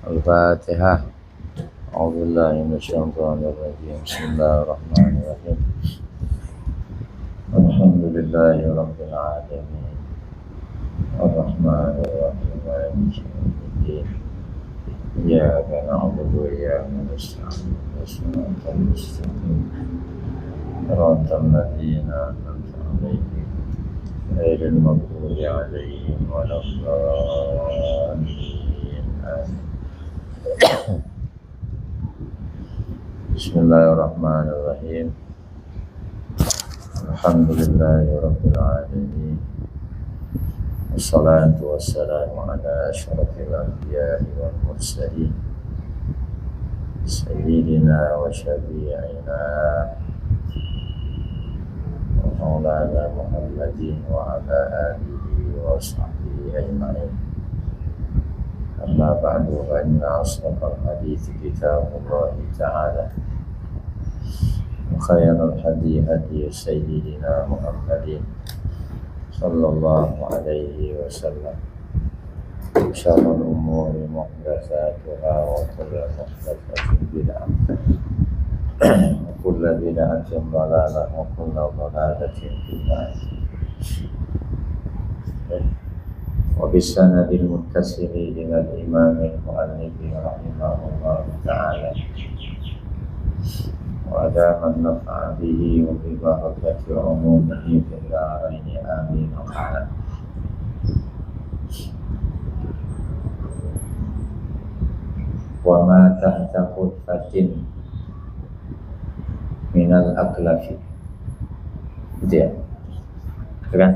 الفاتحة. أعوذ بالله من الشيطان الرجيم. بسم الله الرحمن الرحيم. الحمد لله رب العالمين الرحمن الرحيم مالك يوم الدين إياك نعبد وإياك نستعين صراط المستقيم صراط الذين أنعمت عليهم غير المغضوب عليهم ولا الضالين آمين. بسم الله الرحمن الرحيم. الحمد لله رب العالمين والصلاة والسلام على أشرف الأنبياء والمرسلين سيدنا وشفيعنا ومولانا محمد وعلى آله وصحبه أجمعين. أما بعد فإن أصدق الحديث كتاب الله تعالى وخير الهدي هدي سيدنا محمد صلى الله عليه وسلم وشر الأمور محدثاتها وكل محدثة بدعة وكل بدعة ضلالة وكل ضلالة في النار. وبالسند المتصل إلى الإمام المؤلف رحمه الله تعالى وأدام النفع به وببركة عمومه في الدارين آمين وعلا. وما تحت خطفة من الأكلف gitu ya, kan?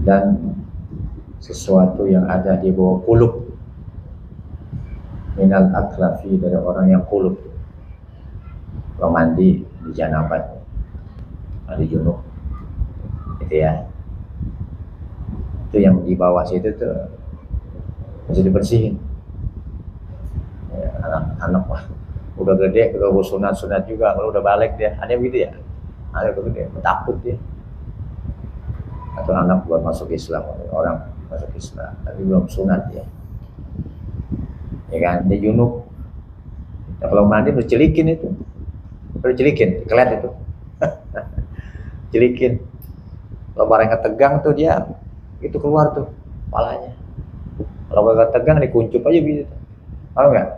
Dan sesuatu yang ada di bawah kulub minal aklafi, dari orang yang kulub. Kalau mandi di janabat, mandi junub gitu ya, itu yang di bawah situ tuh bisa dibersihin ya. Anak-anak wah udah gede, kalau sunat juga, kalau udah balik dia ada begitu ya, ada begitu ya, takut dia. Atau anak buat masuk Islam, orang masuk Islam tapi belum sunat ya kan, dia junub. Nah, kalau mandi harus celikin itu, harus celikin, kelet itu celikin. Kalau barangnya tegang tuh dia itu keluar tuh kepalanya. Kalau gak tegang dikuncup aja gitu, tahu nggak?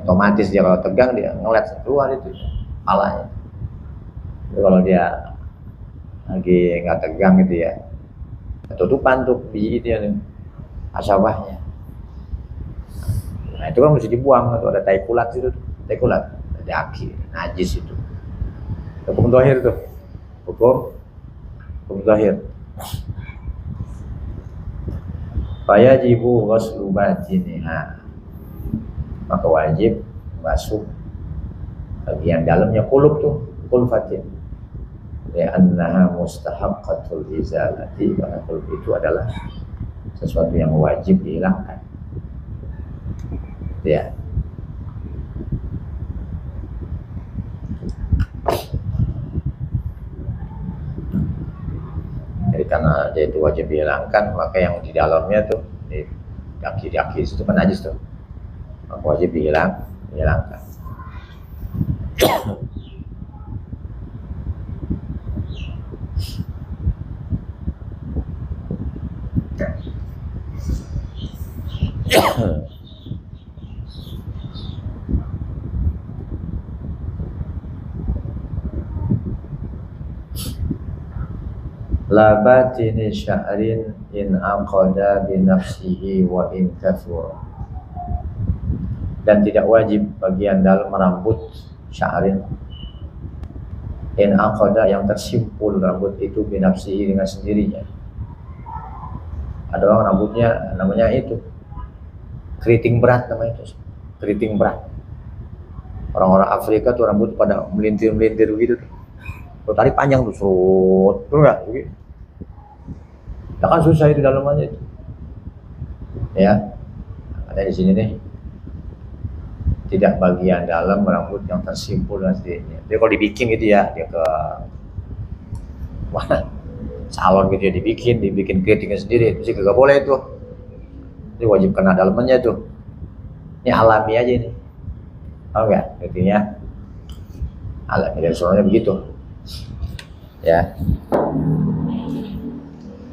Otomatis dia kalau tegang dia ngelet keluar itu kepalanya. Kalau dia lagi nggak tegang gitu ya, ketutupan tuh biji itu ya, asabahnya. Nah itu kan mesti dibuang, tuh ada tai kulat itu, tai kulat, ada aki, najis itu. Hukum zahir tuh, hukum zahir. Fayajibu ghuslu batiniha, maka wajib basuh bagian dalamnya kulub tuh, kulfatin. Ya annaha mustahaqqatul izalati, karena kulub itu adalah sesuatu yang wajib dihilangkan ya. Jadi karena dia itu wajib dihilangkan, maka yang di dalamnya tuh di kaki itu kan najis tuh, maka wajib dihilangkan. La batini sya'rin in aqada bi nafsihi wa in kathura, dan tidak wajib bagian dalam rambut sya'rin in aqada, yang tersimpul rambut itu bi nafsihi, dengan sendirinya. Ada orang rambutnya namanya itu keriting berat, namanya itu keriting berat. Orang-orang Afrika tuh rambut pada melintir-melintir begitu tuh. Kalau tarik panjang tuh serut, tuh enggak begitu. Ya kan susah itu dalamannya itu. Ya. Ada di sini nih. Tidak bagian dalam rambut yang tersimpul dan sendirinya. Jadi kalau dibikin gitu ya, dia ke mana? salon gitu ya, dibikin keritingnya sendiri, itu sih gak boleh itu. Ini wajib kena dalemannya tuh. Ini alami aja ini. Tahu nggak? Keritingnya alami, dari soalnya begitu. Ya.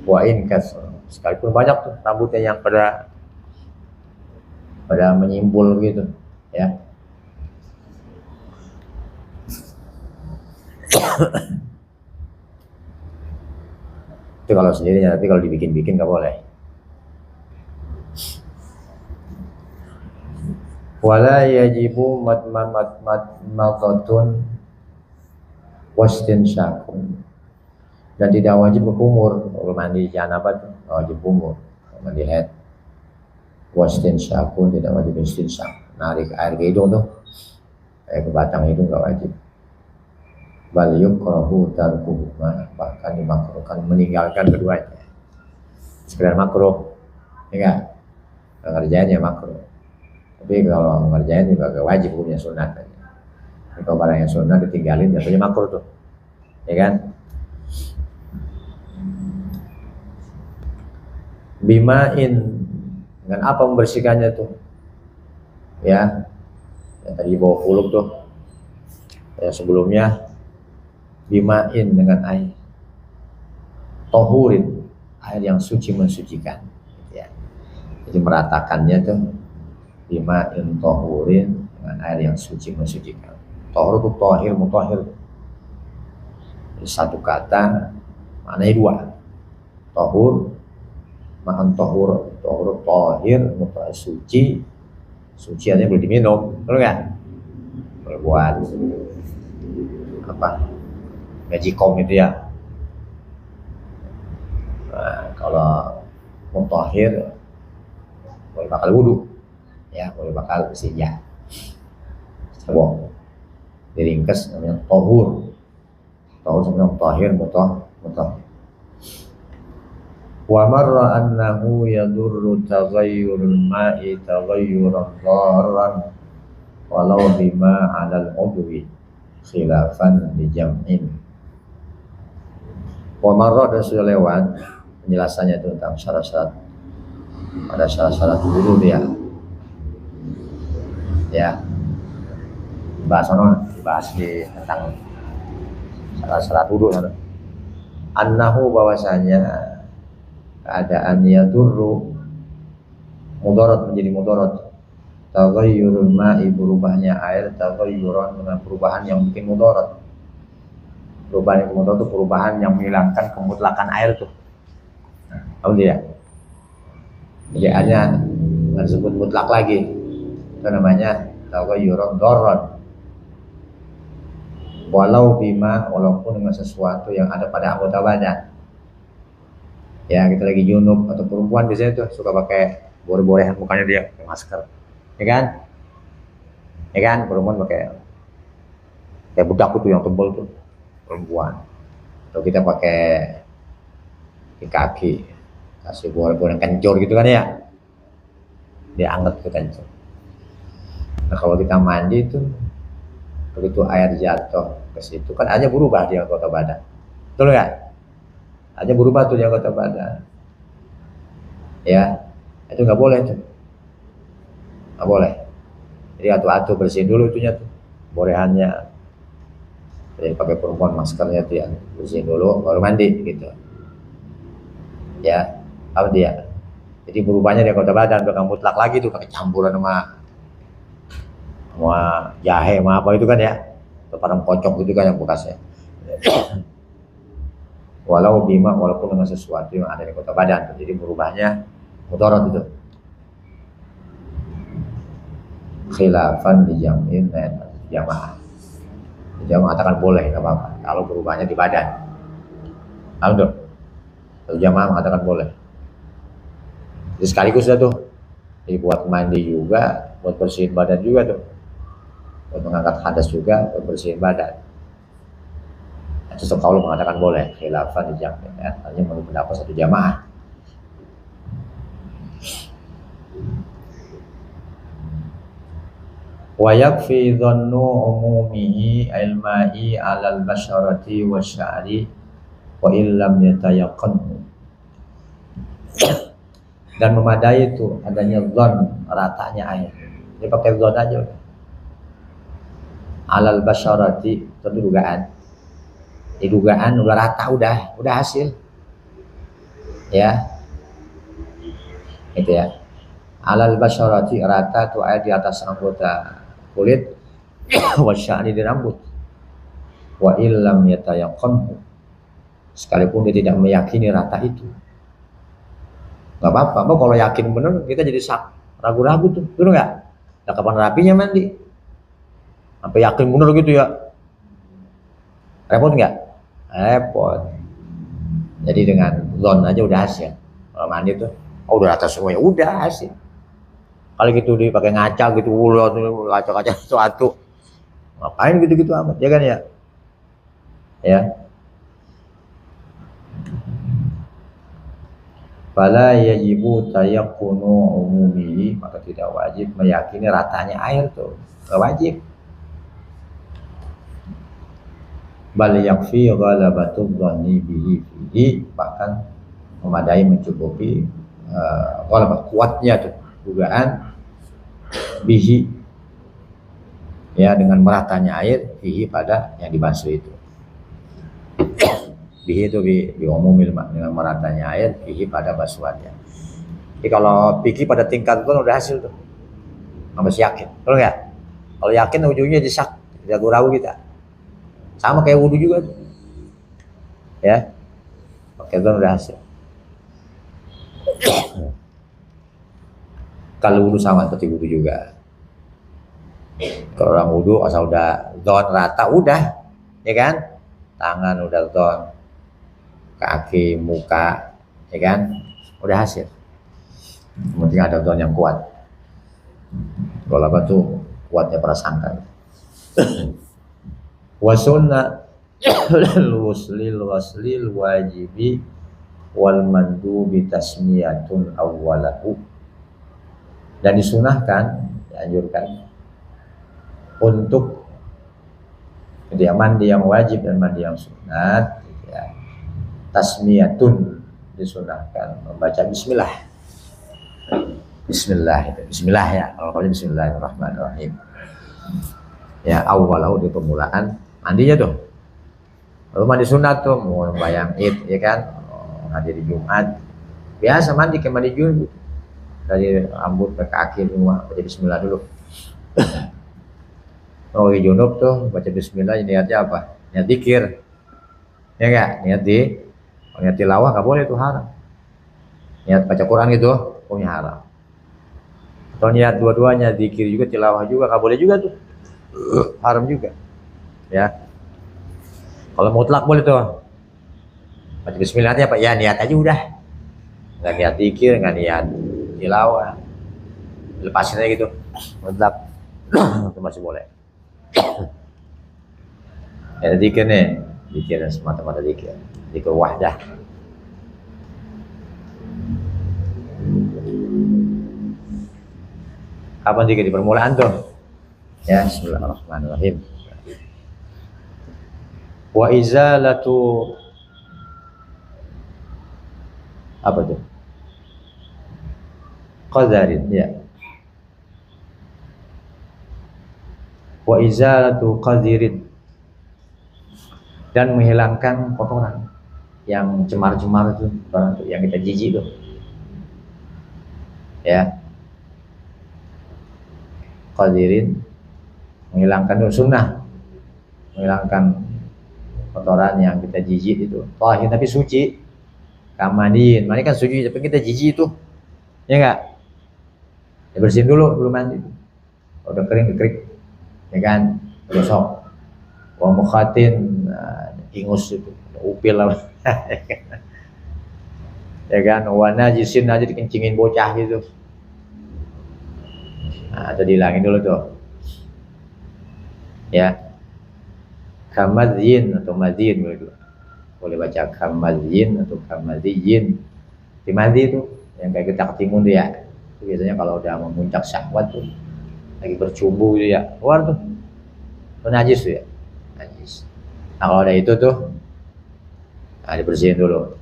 Wain kas, sekalipun banyak tuh rambutnya yang pada menyimpul gitu, ya. Itu kalau sendirinya, tapi kalau dibikin-bikin nggak boleh. Wala yajibu matmatun wastin syakun, dan tidak wajib berkumur kalau mandi janabah, wajib kumur. Mandi haid wastin syakun, tidak wajib istinsak, narik air ke hidung tuh, ke batang hidung nggak wajib. Bal yukrahu tarkuhuma, bahkan dimakruhkan meninggalkan keduanya. Sekedar makruh, ya nggak ngerjain ya makruh. Tapi kalau ngerjain juga gak wajib, hukumnya sunat. Kalau barang yang sunat ditinggalin jatuhnya makruh tuh, ya kan? Bimain, dengan apa membersihkannya tuh? Ya, yang tadi bawa puluk tuh, ya sebelumnya bimain dengan air tohurin, air yang suci mensucikan, ya. Jadi meratakannya tuh bimain tohurin, dengan air yang suci mensucikan. Tohur itu tohir, mutahhir. Satu kata maknanya dua. Tohur, makan tohur, tohir, mutahhir, suci. Suci artinya boleh diminum, betul nggak? Boleh buat apa? Magicom itu ya. Nah, kalau mutahhir boleh bakal wudu, ya, boleh bakal istinja. Coba diringkas namanya tohur. Tohur sebenarnya tohir, mutahhir. Wa marra annahu yadurru taghayyurul ma'i taghayyuran dharran walau bima 'alal udwi khilafan li jam'in. Wa marra, dan sudah lewat penjelasannya tentang syarat-syarat. Ada syarat-syarat dulu dia. Ya. Dibahas di tentang syarat-syarat wudu. Annahu, bahwasanya keadaan yadurru, mudarat, menjadi mudarat. Taghayyurul ma'i, berubahnya air, taghayyuran, dengan perubahan yang bikin mudarat. Perubahan yang mudarat itu perubahan yang menghilangkan kemutlakan air tuh. Tahu dia? Jadi airnya nggak disebut mutlak lagi. Itu namanya taghayyuran dharran. Walau bima, walaupun dengan sesuatu yang ada pada anggota badan. Ya, kita lagi junub, atau perempuan biasanya tuh suka pakai bore-borehan mukanya dia, pakai masker, ya kan? Ya kan, perempuan pakai kayak bedak itu yang tebal tuh, perempuan. Atau kita pakai di kaki, kasih bore-bore yang kencur gitu kan ya, dia anget ke kencur. Nah, kalau kita mandi itu, begitu air jatuh ke situ kan aja berubah di anggota badan, betul nggak? Aja berubah tuh di anggota badan, ya, itu nggak boleh tuh, nggak boleh. Jadi atu-atu bersihin dulu itunya tuh, borehannya. Jadi pakai perempuan maskernya tuh ya, bersihin dulu baru mandi gitu, ya, apa dia? Jadi berubahnya di anggota badan, bukan mutlak lagi tuh, pakai campuran sama jahe sama apa itu kan ya, padang kocok itu kan yang bekasnya. Walau bima, walaupun dengan sesuatu yang ada di kota badan, jadi berubahnya mudarat itu. Khilafan di jam'in, jamaah. Jamaah mengatakan boleh, nggak apa-apa kalau berubahnya di badan. Tahu dong? Jamaah mengatakan boleh. Jadi sekaligus sudah tuh, dibuat mandi juga, buat bersihin badan juga tuh, buat mengangkat hadas juga, buat bersihin badan. Sesuatu kalau mengatakan boleh, khilafan di jam'in, ya, hanya menurut pendapat satu jamaah. Wa yakfi dhannu umumihi al-ma'i 'alal basharati wasya'ri wa illam yatayaqqan, dan memadai itu adanya dzon, ratanya air. Ini pakai dzon aja udah. Alal basyarati, itu dugaan. Dugaan udah rata, udah hasil. Ya. Itu ya. Alal basyarati, rata tuh air di atas anggota kulit wa sya'ri, di rambut. Wa illam yatayaqqan, sekalipun dia tidak meyakini rata itu. Gak apa-apa, kalau yakin bener kita jadi ragu-ragu tuh, bener nggak? Nah, kapan rapinya mandi? Sampai yakin bener gitu ya, repot nggak? Repot. Jadi dengan zon aja udah hasil. Kalau mandi tuh, udah rata semuanya, udah hasil. Kalau gitu dipakai ngaca gitu, ngaca-ngaca sesuatu, ngapain gitu-gitu amat, ya kan ya? Ya. Fala yajibu tayaqqunu umumihi, maka tidak wajib meyakini ratanya air tuh, gak wajib. Bal yakfi ghalabatu dhanni bihi fihi, bahkan memadai, mencukupi ghalabah, kuatnya tuh dugaan bihi, ya, dengan meratanya air fihi, pada yang dibasuh itu. Bihi itu bi umumil, dengan meratanya air fihi, pada basuhannya. Jadi kalau fikih pada tingkat itu udah hasil tuh, masih yakin, betul nggak? Kalau yakin ujungnya disak, ragu-ragu kita. Sama kayak wudu juga tuh, ya, pakai itu udah hasil. Kalau wudu sama seperti wudu juga. Kalau orang wudu asal udah zon rata, udah, ya kan? Tangan udah zon, kaki, muka, ya kan? Udah hasil. Penting ada zon yang kuat. Kalau apa tuh kuatnya prasangka. Wa sunnah waslil wajibi wal mandubi tasmiyatun awwalahu, dan disunahkan, dianjurkan untuk dia mandi yang wajib dan mandi yang sunat, ya, tasmiyatun, disunahkan membaca bismillah. Bismillah ya, kalau bismillahirrahmanirrahim. Ya, awalau, di permulaan mandinya tuh. Lalu mandi sunat tuh, mau bayang id, ya kan, hadir di Jumat, biasa mandi kayak mandi junub, dari rambut ke kaki semua baca bismillah dulu. Kalau junub tuh baca bismillah, niatnya apa? Niat zikir, ya enggak? Niat tilawah nggak boleh, itu haram. Niat baca Quran gitu, punya haram. Atau niat dua-duanya, zikir juga tilawah juga nggak boleh juga tuh, haram juga, ya. Kalau mutlak boleh tuh, baca bismillahnya apa? Ya niat aja udah, nggak niat zikir, nggak niat tilawah, lepasin aja gitu, mutlak. Itu masih boleh. Ya zikir nih, zikir semata-mata zikir wahdah. Kapan zikir? Di permulaan tuh, ya. Bismillahirrahmanirrahim. Wa izalatu, apa tuh? Qadarin, ya. Wa izalatu qadirin, dan menghilangkan kotoran yang cemar-cemar itu, yang kita jijik tuh, ya. Qadirin, menghilangkan itu sunnah, menghilangkan kotoran yang kita jijik itu. Tahir tapi suci. Kamadin, mandi kan suci, tapi kita jijik itu, ya enggak? Ya bersihin dulu belum mandi. Udah kering, ya kan? Gosok. Wa mukhatin, ingus itu, upil lah. Ya kan? Wa najisin, aja dikencingin bocah gitu. Nah, itu dihilangin dulu tuh, ya. Kamadzin atau madzin, boleh baca kamadzin atau kamadzin. Timadzi itu yang kayak kita ketimun tuh, ya. Itu biasanya kalau udah memuncak syahwat tuh, lagi bercumbu gitu ya, keluar tuh, itu najis tuh, ya, najis. Nah kalau ada itu tuh, Nah, dibersihin dulu.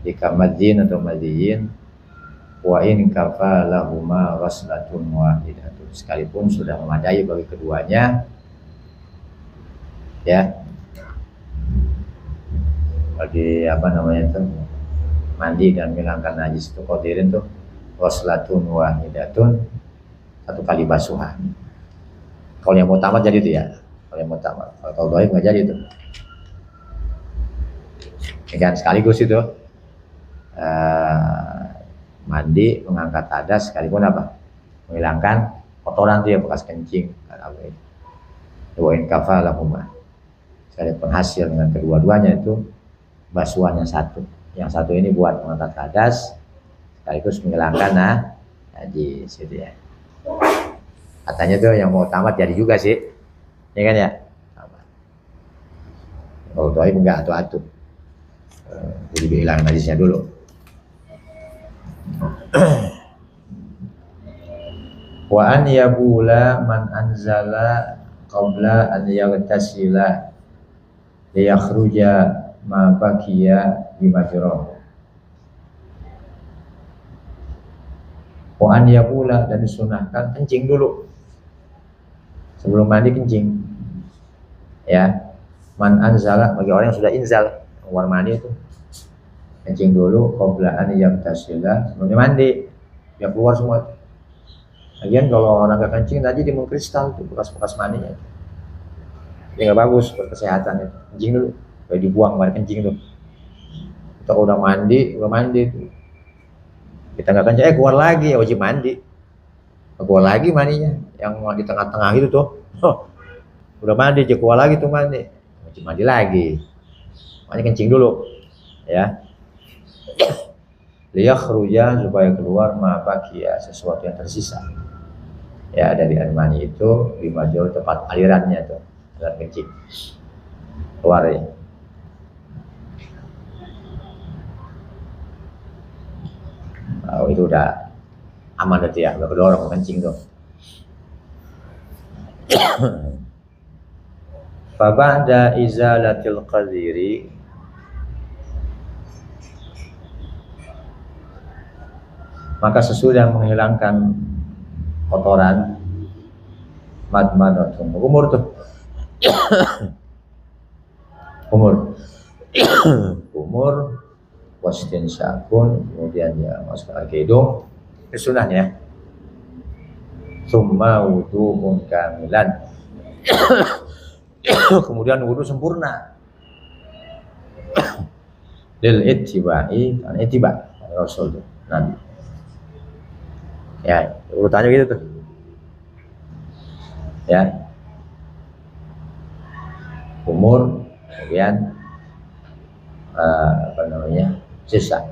Jika madzin atau madziyin, wa in kafalahuma ghaslatun wahidatun, sekalipun sudah memadai bagi keduanya, ya, bagi apa namanya itu, mandi dan menghilangkan najis itu qadirin tuh ghaslatun wahidatun, satu kali basuhan. Kalau yang mau tamat jadi itu ya, kalau yang mau tamat. Kalau dhaif nggak jadi itu. Ya kan, sekaligus itu mandi, mengangkat hadas, sekalipun apa, menghilangkan kotoran tuh ya, bekas kencing, wa in kafalahuma, sekalipun hasil dengan kedua-duanya itu basuhannya satu. Yang satu ini buat mengangkat hadas sekaligus menghilangkan najis gitu ya. Katanya tuh yang mau tamat jadi juga sih, ya kan ya. Kalau dhaif enggak atu-atu, jadi dihilangkan najisnya dulu. Wa an yabula man anzala qabla an yaghtasila liyakhruja ma baqiya bimajrah. Wa an yabula, dan disunahkan kencing dulu sebelum mandi, kencing ya. Man anzala, bagi orang yang sudah inzal, keluar mandi itu kencing dulu qabla an yaghtasila, sebelum mandi biar keluar semua. Lagian kalau orang gak kencing tadi dia mengkristal tuh bekas-bekas mandinya, ini nggak bagus buat kesehatan. Kencing dulu, kayak dibuang banyak kencing tuh. Kita udah mandi tuh, kita nggak kencing keluar lagi, ya wajib mandi, keluar lagi mandinya yang di tengah-tengah itu tuh. Udah mandi aja keluar lagi tuh mandi, wajib mandi lagi. Makanya kencing dulu ya. Liyakhruja, supaya keluar ma baqiya, sesuatu yang tersisa ya dari air mani itu, bimajrah, tempat alirannya tuh, aliran kencing keluar ya. Oh, itu udah aman berarti ya, udah kedorong kencing tuh. Fa ba'da izalatil qadiri, maka sesudah menghilangkan kotoran, madmadatun, umur tuh umur wastinsakun, kemudian ya masukkan ke hidung, itu sunahnya. Summa wudu'un kamilan, kemudian wudu sempurna. Lil ittiba'i, kan ittiba Rasul tuh, Nabi ya, urutannya gitu tuh ya. Umur, kemudian apa namanya, sisa.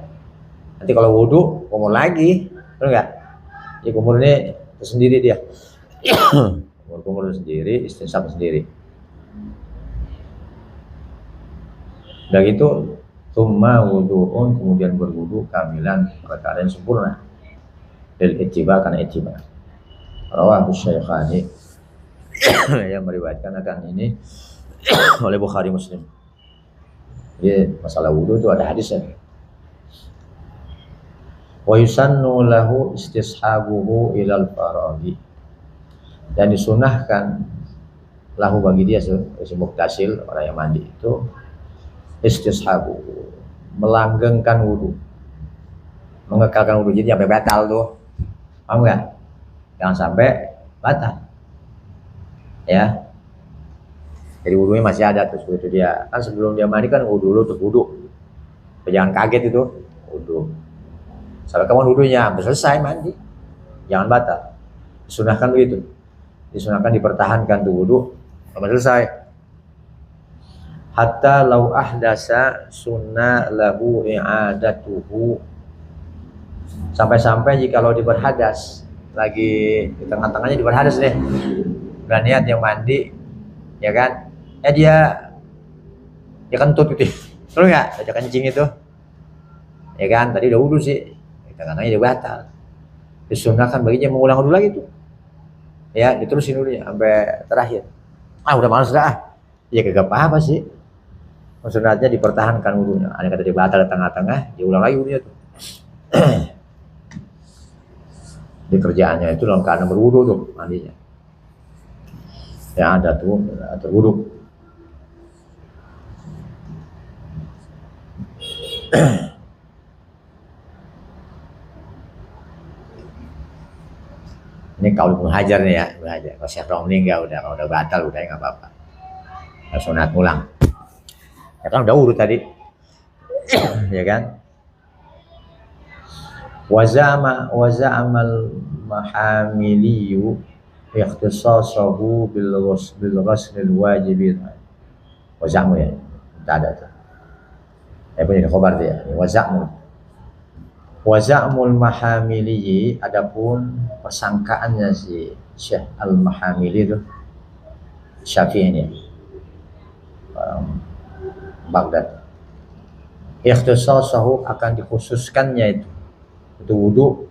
Nanti kalau wudu umur lagi, betul nggak? Ya umur ini tersendiri dia. umur sendiri, istinsak sendiri. Udah gitu, summa wudu'un, kemudian berwudu kamilan, pada keadaan sempurna. Lil ittiba, karena ittiba. Rawahu Syaikhani, yang meriwayatkan akan ini oleh Bukhari Muslim. Jadi masalah wudu itu ada hadisnya. Wa yusannu lahu istishabuhu ilal faraghi, dan disunahkan lahu bagi dia si muktasil, orang yang mandi itu, istishabuhu, melanggengkan wudu, mengekalkan wudu, jadi sampai batal tuh, paham nggak? Jangan sampai batal ya. Jadi wudunya masih ada terus itu dia. Kan sebelum dia mandi kan wudu dulu, terus wudu. Jangan kaget itu wudu. Salah kamu wudunya sampai selesai mandi, jangan batal. Disunahkan begitu. Disunahkan dipertahankan tuh wudu sampai selesai. Hatta lau ahdasa sunnah lahu i'adatuhu, sampai-sampai jikalau dia berhadas, lagi di tengah-tengahnya dia berhadas deh, udah niat yang mandi ya kan, dia kentut gitu, terus nggak ada kencing itu ya kan, tadi udah wudu sih, di tengah-tengahnya dia batal. Disunahkan baginya mengulang dulu lagi tuh ya, diterusin dulu ya sampai terakhir. Udah males dah, ya kagak apa-apa sih Sunatnya dipertahankan wudunya. Ada kata dibatal di tengah-tengah, diulang lagi wudunya tuh. Di kerjaannya itu dalam keadaan berwudu tuh mandinya. Ya ada tuh wudu. Ini kalau Ibnu Hajar nih ya, Ibnu Hajar. Kalau Syekh Romli enggak udah, kalau udah batal udah nggak apa-apa. Harus sunat ulang. Ya kan udah urut tadi, ya kan? Waza'amal mahamiliyu ikhtisasahu bil ghuslil wajib. Waza'mu ya, tak ada tuh. Ya punya khabar dia. Waza'mul mahamili, adapun persangkaannya si Syekh Al-Mahamili itu Syafi'i ini Baghdad. Ikhtisasahu akan dikhususkannya itu wudu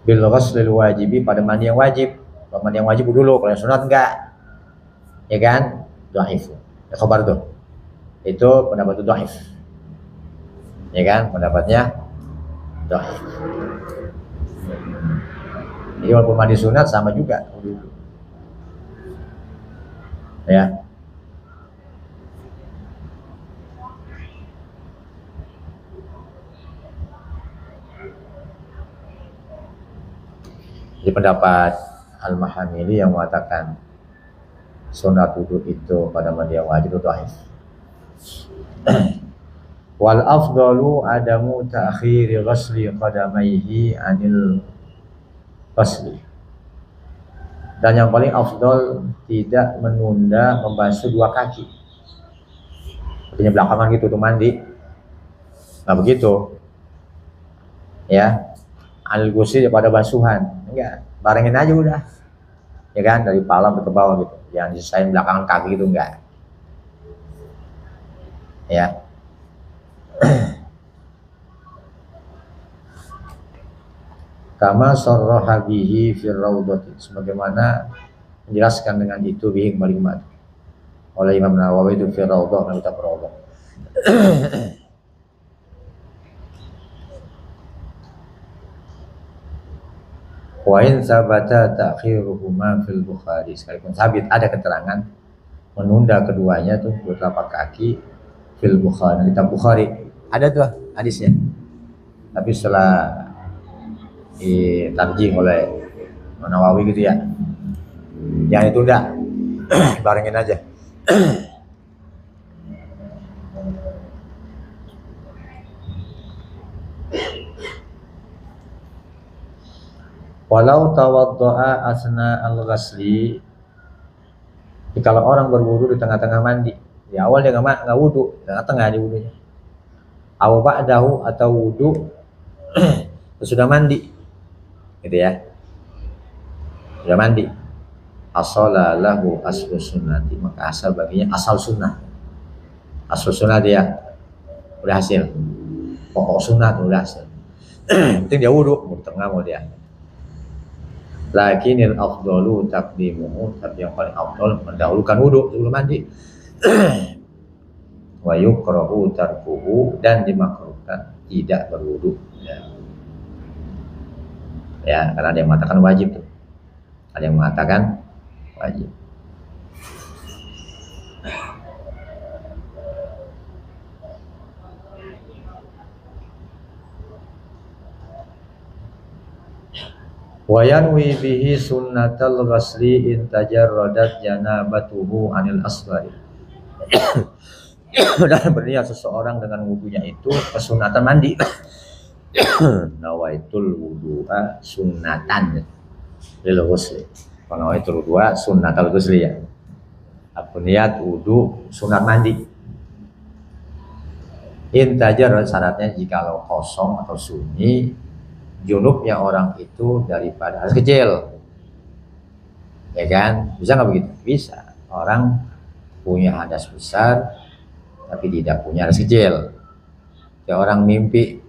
bil ghuslil wajibi pada mandi yang wajib. Kalau mandi yang wajib dulu, kalau yang sunat enggak. Ya kan? Dhaif. Ya khabar tuh. Itu pendapat itu dhaif. Ya kan? Pendapatnya dhaif. Jadi walaupun mandi sunat sama juga wudu. Ya. Jadi pendapat Al-Mahamili yang mengatakan sunat wudu itu pada mandi yang wajib itu dhaif. Wal afdalu adamu ta'khiri ghusli qadamaihi anil ghusli. Dan yang paling afdal tidak menunda membasuh dua kaki. Artinya belakangan gitu tuh mandi. Nah begitu. Ya. Anil ghusli daripada basuhan. Enggak, barengin aja udah. Ya kan, dari kepala ke bawah gitu. Jangan disesain belakangan kaki gitu enggak. Ya. Kama sarraha bihi fir raudhati, sebagaimana menjelaskan dengan itu bihi kembali oleh Imam Nawawi itu fir raudhah, kitab raudhah. Wa in sabata ta'khiruhuma fil Bukhari, sekalipun sabit ada keterangan menunda keduanya tuh dua telapak kaki fil Bukhari, kitab Bukhari ada tuh hadisnya, tapi setelah ditarjih oleh Nawawi gitu ya, yang itu udah barengin aja. Walau tawaddo'a asna al-ghasli, kalau orang berwudu di tengah-tengah mandi, di awal dia nggak wudu, tengah-tengah di wudunya. Aw ba'dahu, atau wudu sudah mandi, gitu ya, sudah mandi. Asala lahu aslu sunnati, maka asal baginya asal sunnah. Asal sunnah dia udah hasil, pokok sunnah udah hasil. Penting dia wudu, di tengah mau dia. Lakinil afdalu taqdimuhu, tapi yang paling afdal mendahulukan wudu sebelum mandi. Wa yukrahu tarkuhu, dan dimakruhkan tidak berwudu. Ya, karena ada yang mengatakan wajib tuh. Ada yang mengatakan wajib. Wa yanwi bihi sunnatal ghasli in tajarradat janabatuhu anil asghari. Dan berniat seseorang dengan wudunya itu kesunatan mandi. Nawaitul wudu'a sunnatan lil ghusli. Nawaitul wudu'a sunnatal ghusli ya. Aku niat wudu sunat mandi. In tajarradat, syaratnya jikalau kosong atau sunyi junubnya orang itu daripada hadas kecil, ya kan? Bisa nggak begitu? Bisa. Orang punya hadas besar tapi tidak punya hadas kecil. Ya, orang mimpi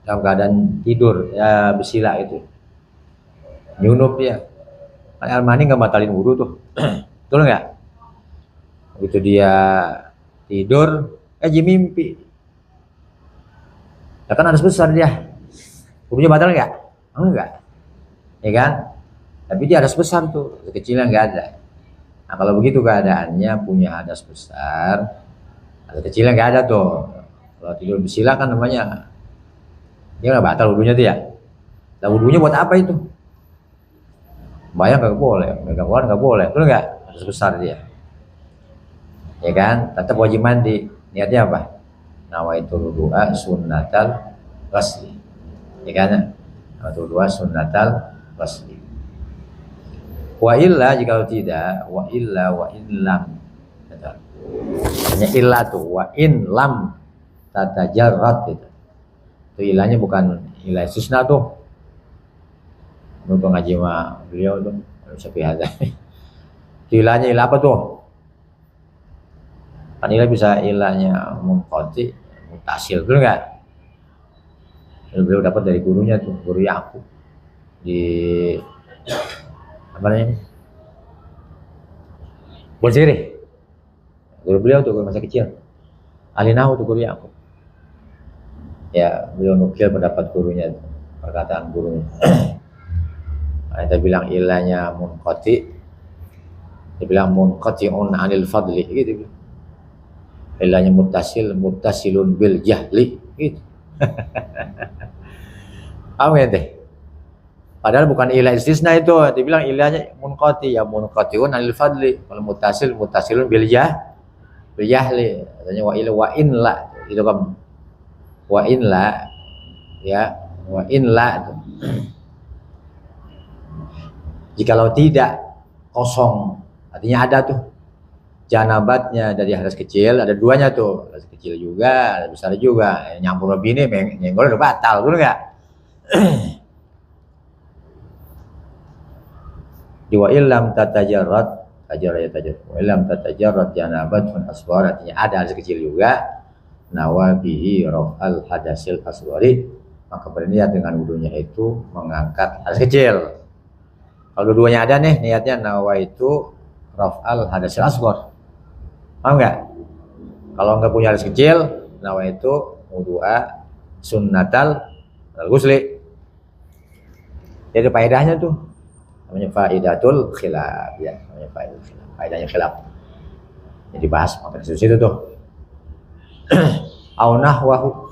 dalam keadaan tidur ya bersila itu, junub dia. Air mani nggak batalin wudu tuh, betul nggak? Begitu dia tidur, mimpi. Ya kan hadas besar dia. Wudunya batal nggak? Enggak. Ya kan? Tapi dia hadas besar tuh, kecilnya nggak ada. Nah kalau begitu keadaannya punya hadas besar, hadas kecilnya nggak ada tuh. Kalau tidur bersila kan namanya dia nggak batal wudunya tuh ya. Nah wudunya buat apa itu? Bayang nggak boleh, megang uang nggak boleh, betul nggak? Hadas besar dia. Ya kan? Tetap wajib mandi. Niatnya apa? Nawaitul wudu'a sunnatal ghusli. Ya kan? Nawaitul wudu'a sunnatal ghusli. Wa illa jika tidak, wa illa wa in lam. Hanya illa tuh, wa in lam tatajarrad itu. Itu ilahnya bukan ilah istisna tuh. Untuk ngaji mah beliau tuh sepi ada. Ilahnya ilah apa tuh? Kan ilah bisa ilahnya munqati, mutasil, betul enggak? Beliau dapat dari gurunya tuh, guru Yakub di apa namanya? Boziri. Guru beliau tuh guru masa kecil. Ahli nahwu tuh guru Yakub. Ya, beliau nukil pendapat gurunya tuh, perkataan gurunya. Kita bilang ilahnya munqati, dia bilang munqati'un 'anil fadli gitu. Ilahnya muttasilun bil jahli gitu. Apa ya teh? Padahal bukan ilah istisna itu, dibilang ilahnya munqati, ya munqati'un 'anil fadli. Kalau muttasilun bil jahli. Katanya wa ila wa in la itu kan wa in la ya, wa in la itu. Jikalau tidak kosong, artinya ada tuh janabatnya dari hadas kecil, ada duanya tuh, hadas kecil juga, hadas besar juga, nyampur lebih ini nyenggol udah batal, betul nggak? Wa illam tatajarrad wa illam tatajarrad janabatun asghar, artinya ada hadas kecil juga, nawabihi raf'al hadasil asghari, maka berniat dengan wudunya itu mengangkat hadas kecil. Kalau dua-duanya ada nih, niatnya nawaitu raf'al hadasil asghar. Paham nggak? Kalau nggak punya hadas kecil, nawaitu wudu'a sunnatal ghusli. Jadi faedahnya tuh namanya faidatul khilaf ya, namanya faidatul khilaf. Faedahnya khilaf. Jadi bahas maksud situ tuh. Au nahwahu.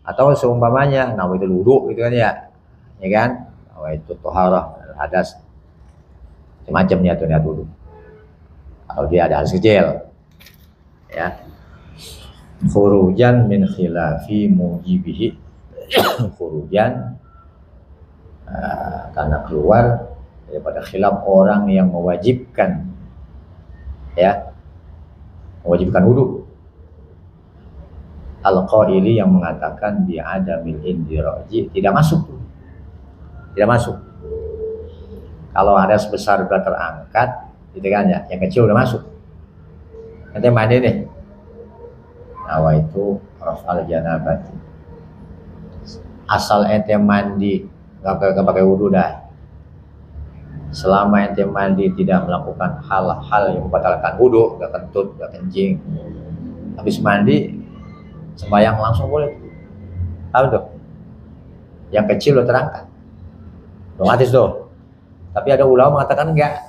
Atau seumpamanya nawaitul wudu gitu kan ya. Ya kan? Nawaitu thaharah hadas. Semacam niat wudu. Kalau dia ada hadas kecil. Ya. Khurujan min khilafi mujibihi. Khurujan karena keluar daripada khilaf orang yang mewajibkan, ya, mewajibkan wudu. Al-qaili yang mengatakan dia ada mil indiraji, tidak masuk, tidak masuk. Kalau ada sebesar sudah terangkat, gitu kan ya, yang kecil udah masuk. Nanti mandi nih, nawa itu raf'al janabati. Asal ente mandi nggak pakai wudu dah. Selama ente mandi tidak melakukan hal-hal yang membatalkan wudu, nggak kentut, nggak kencing, habis mandi sembahyang langsung boleh. Tahu tuh? Yang kecil lo terangkat, otomatis tuh. Tapi ada ulama mengatakan enggak.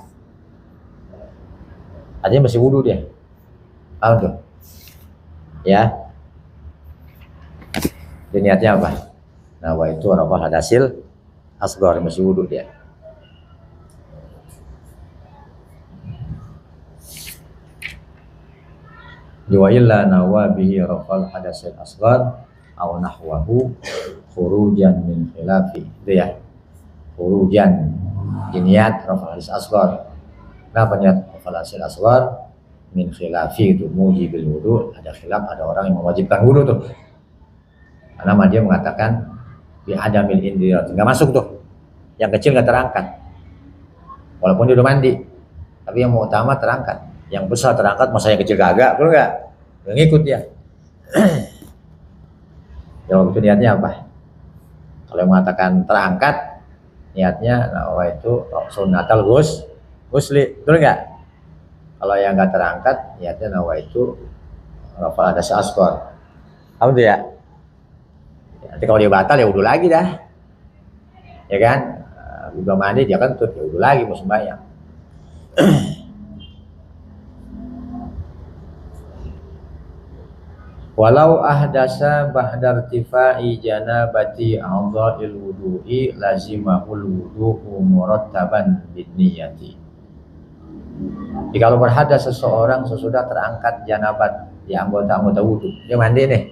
Artinya masih wudu dia. Tahu tuh? Ya. Jadi niatnya apa? Nah, itu rafa'al hadasil asghar, masih wudu dia. Wa illa nawabihi rafa'al hadasil asghar aw nahwahu khurujan min khilafi. Itu ya. Khurujan niat rafa'al hadasil asghar. Kenapa niat rafa'al hadasil asghar? Min khilafi itu mujibil wudu, ada khilaf, ada orang yang mewajibkan wudu tuh. Karena dia mengatakan bi adamil indirat, enggak masuk tuh. Yang kecil enggak terangkat. Walaupun dia udah mandi. Tapi yang mau utama terangkat. Yang besar terangkat, masa yang kecil kagak, betul enggak? Enggak ngikut ya. Jawab itu niatnya apa? Kalau yang mengatakan terangkat, niatnya nah itu sunnatal ghusli, betul enggak? Kalau yang nggak terangkat, niatnya nawaitu rafal hadas asghar. Apa tuh ya? Nanti kalau dia batal ya wudhu lagi dah, ya kan? Udah mandi dia kentut ya wudhu lagi mau sembahyang. Walau ahdasa ba'da irtifai janabati a'dha'il wudu'i lazimahul wudu'u murattaban bin niyati. Jadi kalau berhadas seseorang sesudah terangkat janabat di anggota-anggota wudhu, dia mandi nih.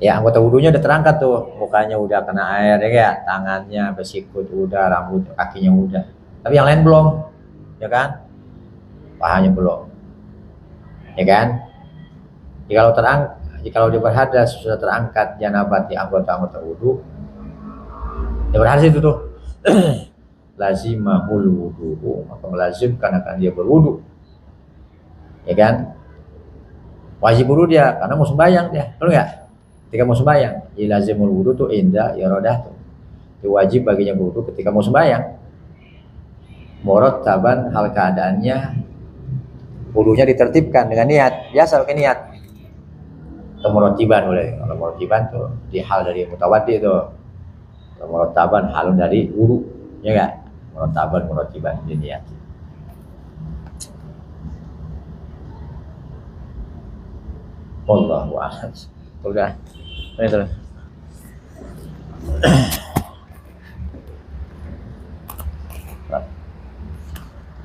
Ya anggota wudhunya udah terangkat tuh, mukanya udah kena air ya kayak tangannya, bersikut udah, rambut kakinya udah. Tapi yang lain belum, ya kan? Pahanya belum, ya kan? Jikalau dia berhadas sudah terangkat janabat di anggota-anggota wudhu, dia berhadas itu tuh lazimahul wudu, maka melazimkan akan dia berwudu, ya kan? Wajib wudu dia karena mau sembahyang dia, betul nggak? Ketika mau sembahyang, jadi lazimul wudu tuh indah irodah tuh, itu wajib baginya wudu ketika mau sembahyang. Murattaban hal keadaannya wudunya ditertibkan dengan niat, biasa pakai niat. Murattaban boleh. Kalau murattaban tuh di hal dari mutawaddi itu. Kalau murattaban hal dari wudu, ya enggak? Murattaban di niat. Wallahu a'lam. Udah. Ini terus.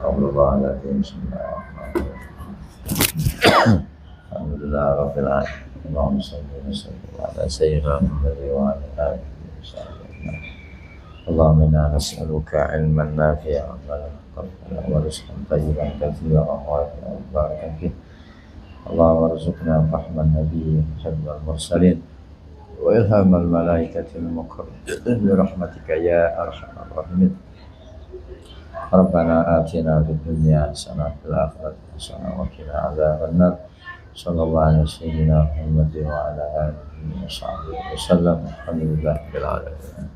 Alhamdulillah rabbil alamin. Allahumma shalli wa sallim ala sayyidina Muhammad wa ala alihi wa sahbihi. Allahumma inna nas'aluka ilman nafi'an wa rizqan tayyiban kathiran wa barakan fihi. Allahumma arzuqna fahman nabiyyin hablal mursalin wa ilhamal malaikatil muqarrabin bi rahmatika ya arhamar rahimin. Rabbana atina fid dunya hasanah wa fil akhirati hasanah wa qina adzabannar. Sallallahu alaihi wasallam Muhammad wa ala alihi wa sahbihi wasallam. Alhamdulillah bil alamin.